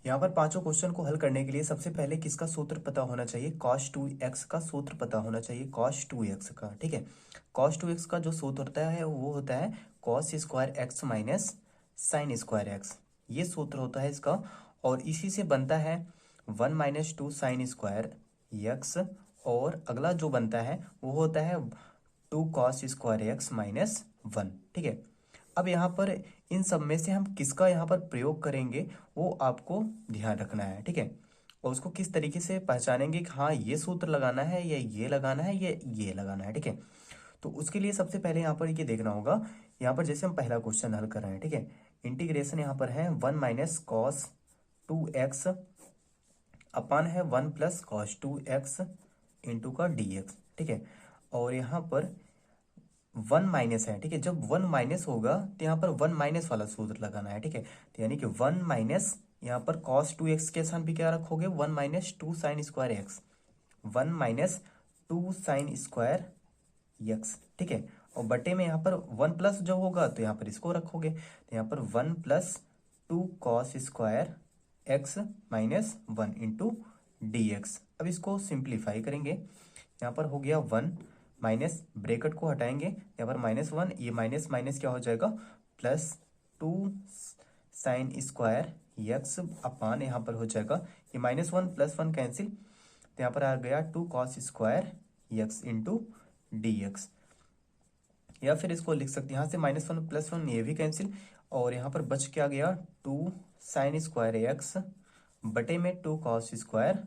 यहाँ पर पांचों क्वेश्चन को हल करने के लिए सबसे पहले किसका सूत्र पता होना चाहिए, cos 2x का सूत्र पता होना चाहिए, cos 2x का। ठीक है, cos 2x का जो सूत्र होता है वो होता है cos square x minus sine square x, ये सूत्र होता है इसका। और इसी से बनता है 1 - 2 साइन स्क्वायर एक्स, और अगला जो बनता है वो होता है 2 cos स्क्वायर एक्स माइनस 1। ठीक है, अब यहाँ पर इन सब में से हम किसका यहाँ पर प्रयोग करेंगे वो आपको ध्यान रखना है। ठीक है, और उसको किस तरीके से पहचानेंगे कि हाँ ये सूत्र लगाना है या ये लगाना है या ये लगाना है। ठीक है, तो उसके लिए सबसे पहले यहाँ पर ये देखना होगा। यहाँ पर जैसे हम पहला क्वेश्चन हल कर रहे हैं, ठीक है, इंटीग्रेशन यहाँ पर है 1 - cos 2x अपान है 1 + cos 2x इंटू का dx। ठीक है, और यहाँ पर 1 - है। ठीक है, जब 1 - होगा तो यहाँ पर 1 - वाला सूत्र लगाना है। ठीक है, तो यानी कि 1 - यहाँ पर cos 2x के स्थान पे क्या रखोगे, 1 - 2 sine square x, 1 - 2 sine square x. ठीक है, और बटे में यहाँ पर 1 प्लस जो होगा तो यहाँ पर इसको रखोगे, तो यहाँ पर 1 + 2 cos square x minus 1 into dx। अब इसको सिंप्लीफाई करेंगे, यहाँ पर हो गया 1 माइनस, ब्रेकेट को हटाएंगे, यहाँ पर -1, ये माइनस माइनस क्या हो जाएगा, +2 साइन स्क्वायर एक्स अपान यहाँ पर हो जाएगा ये -1 +1 कैंसिल, तो यहाँ पर आ गया 2 cos square x into dx। या फिर इसको लिख सकते हैं यहाँ से -1 +1 ये भी कैंसिल, और यहाँ पर बच क्या गया 2 साइन स्क्वायर एक्स बटे में 2 cos square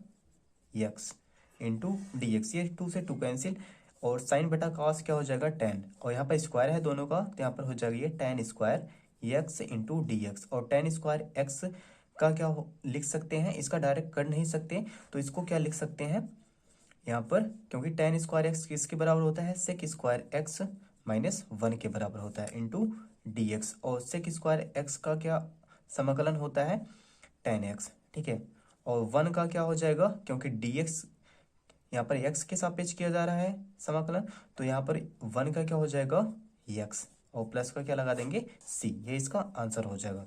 x into dx। ये 2 से 2 कैंसिल, और साइन बटा cos क्या हो जाएगा tan, और यहाँ पर स्क्वायर है दोनों का तो यहाँ पर हो जाएगा ये tan square x into dx। और tan स्क्वायर एक्स का क्या लिख सकते हैं, इसका डायरेक्ट कर नहीं सकते तो इसको क्या लिख सकते हैं यहाँ पर, क्योंकि tan स्क्वायर एक्स किसके बराबर होता है, सेक स्क्वायर एक्स माइनस 1 के बराबर होता है इंटू dx। और सेक स्क्वायर एक्स का क्या समाकलन होता है, tan x। ठीक है, और 1 का क्या हो जाएगा, क्योंकि dx यहाँ पर x के सापेक्ष किया जा रहा है समाकलन, तो यहाँ पर 1 का क्या हो जाएगा x, और प्लस का क्या लगा देंगे c, ये इसका आंसर हो जाएगा।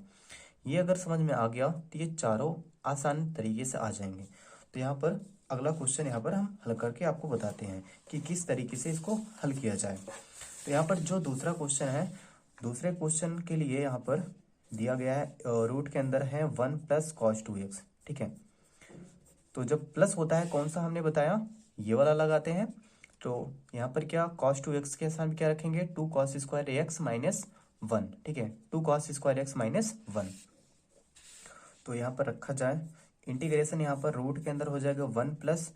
ये अगर समझ में आ गया तो ये चारों आसान तरीके से आ जाएंगे। तो यहाँ पर अगला क्वेश्चन यहाँ पर हम हल करके आपको बताते हैं कि किस तरीके से इसको हल किया जाए। तो यहाँ पर जो दूसरा क्वेश्चन है, दूसरे क्वेश्चन के लिए यहाँ पर दिया गया है रूट के अंदर है 1 + cos 2x। ठीक है, तो जब प्लस होता है कौन सा हमने बताया, ये वाला लगाते हैं। तो यहाँ पर क्या cos 2x के स्थान पे क्या रखेंगे, 2 cos स्क्वायर एक्स माइनस 1। ठीक है, 2 cos स्क्वायर एक्स माइनस 1, तो यहाँ पर रखा जाए। इंटीग्रेशन यहाँ पर रूट के अंदर हो जाएगा 1 +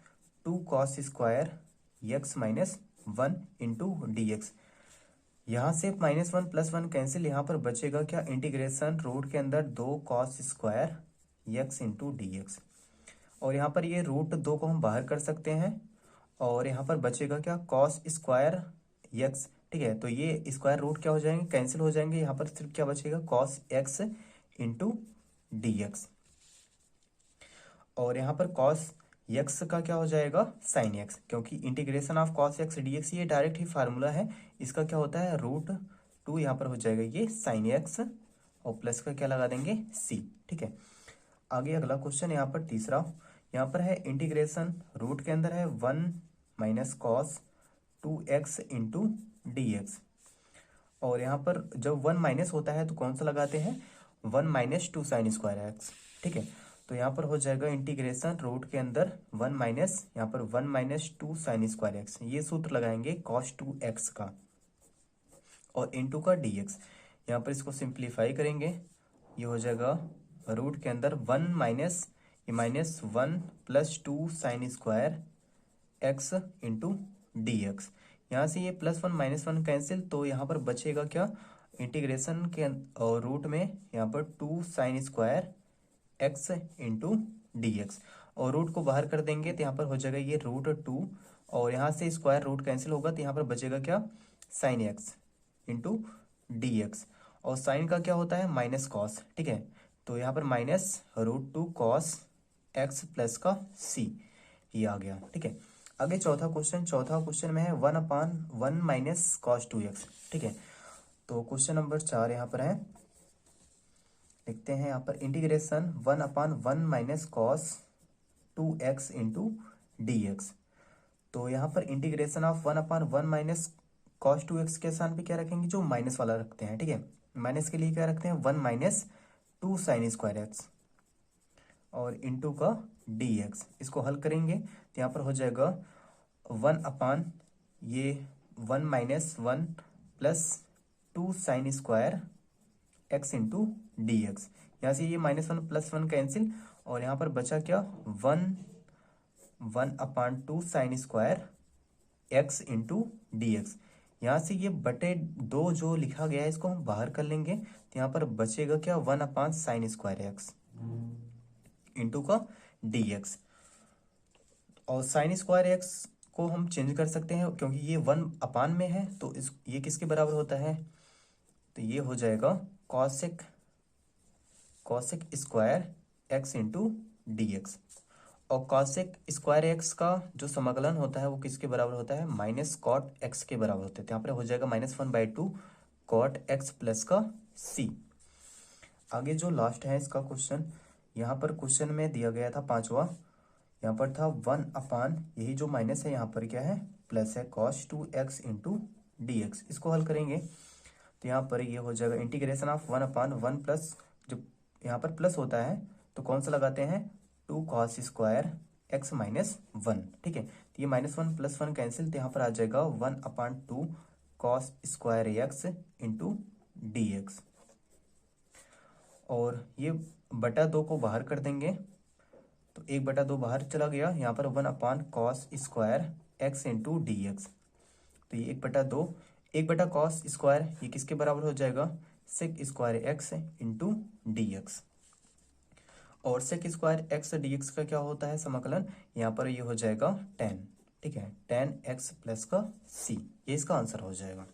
2 cos square x minus 1 into dx। यहाँ से -1 +1 कैंसिल, यहाँ पर बचेगा क्या, इंटीग्रेशन रूट के अंदर 2 cos square x into dx। और यहाँ पर ये रूट 2 को हम बाहर कर सकते हैं, और यहाँ पर बचेगा क्या, cos स्क्वायर एक्स। ठीक है, तो ये स्क्वायर रूट क्या हो जाएंगे, कैंसिल हो जाएंगे, यहाँ पर सिर्फ क्या बचेगा cos x इंटू dx। और यहाँ पर cos x का क्या हो जाएगा, sin x, क्योंकि integration of cos x dx ये डायरेक्ट ही फार्मूला है। इसका क्या होता है √2, यहाँ पर हो जाएगा ये sin x, और प्लस का क्या लगा देंगे c। ठीक है, आगे अगला क्वेश्चन यहाँ पर तीसरा, यहाँ पर है इंटीग्रेशन रूट के अंदर है 1 - cos 2x इंटू dx। और यहाँ पर जब 1 - होता है तो कौन सा लगाते हैं, 1 - 2 साइन स्क्वायर एक्स। ठीक है, तो यहाँ पर हो जाएगा इंटीग्रेशन रूट के अंदर 1 यहाँ पर 1 - 2 साइन स्क्वायर एक्स, ये सूत्र लगाएंगे cos 2x का, और इंटू का dx। यहाँ पर इसको सिंप्लीफाई करेंगे, ये हो जाएगा रूट के अंदर 1 + 2 sine square x into dx। यहाँ से ये +1 -1 कैंसिल, तो यहाँ पर बचेगा क्या, इंटीग्रेशन के और रूट में यहाँ पर 2 sine square x into dx, और रूट को बाहर कर देंगे तो यहाँ पर हो जाएगा ये √2, और यहाँ से स्क्वायर रूट कैंसिल होगा तो यहाँ पर बचेगा क्या, साइन एक्स इंटू dx। और साइन का क्या होता है, माइनस कॉस। ठीक है, तो यहाँ पर -√2 cos x प्लस का c, ये आ गया। ठीक है, आगे चौथा क्वेश्चन में है 1/1 - cos 2x। ठीक है, तो क्वेश्चन नंबर 4 यहाँ पर है, लिखते हैं यहाँ पर integration 1/1 minus cos 2x into d x. तो यहाँ पर integration of 1/1 minus cos 2x के स्थान पे क्या रखेंगे, जो माइनस वाला रखते हैं, ठीक है। माइनस के लिए क्या रखते हैं, 1 माइनस 2 साइन स्क्वायर एक्स और इंटू का डी एक्स। इसको हल करेंगे तो यहाँ पर हो जाएगा 1/, ये 1 minus 1 plus 2 sine square x into d x. यहाँ से ये -1 +1 कैंसिल और यहाँ पर बचा क्या, 1/2 sine square x into d x. यहाँ से ये बटे 2 जो लिखा गया है इसको हम बाहर कर लेंगे तो यहाँ पर बचेगा क्या, 1/, साइन स्क्वायर एक्स इंटू का डी एक्स। और साइन स्क्वायर एक्स को हम चेंज कर सकते हैं क्योंकि ये 1/, में है तो ये किसके बराबर होता है, तो ये हो जाएगा cosec square x into d x. और कॉसेक स्क्वायर एक्स का जो समाकलन होता है वो किसके बराबर होता है, माइनस कॉट एक्स के बराबर होता है। तो यहाँ पर हो जाएगा -1/2 कॉट एक्स प्लस का सी। आगे जो लास्ट है इसका क्वेश्चन, यहाँ पर क्वेश्चन में दिया गया था 5वां, यहाँ पर था 1/, यही जो माइनस है यहाँ पर क्या है, प्लस है cos 2x into d x. इसको हल करेंगे तो यहाँ पर ये हो जाएगा इंटीग्रेशन ऑफ 1/1 प्लस, जब यहाँ पर प्लस होता है तो कौन सा लगाते हैं, 2 कॉस स्क्वायर एक्स -1, ठीक है। तो ये -1 +1 कैंसिल तो यहाँ पर आ जाएगा 1/2 cos square x into d x. और ये बटा 2 को बाहर कर देंगे तो 1/2 बाहर चला गया, यहाँ पर 1/, cos square x into d x. तो ये 1/2, 1 कॉस स्क्वायर ये किसके बराबर हो जाएगा, sec square x into d x. और sec square x d x का क्या होता है समाकलन, यहाँ पर ये हो जाएगा tan, ठीक है, tan x प्लस का c। ये इसका आंसर हो जाएगा।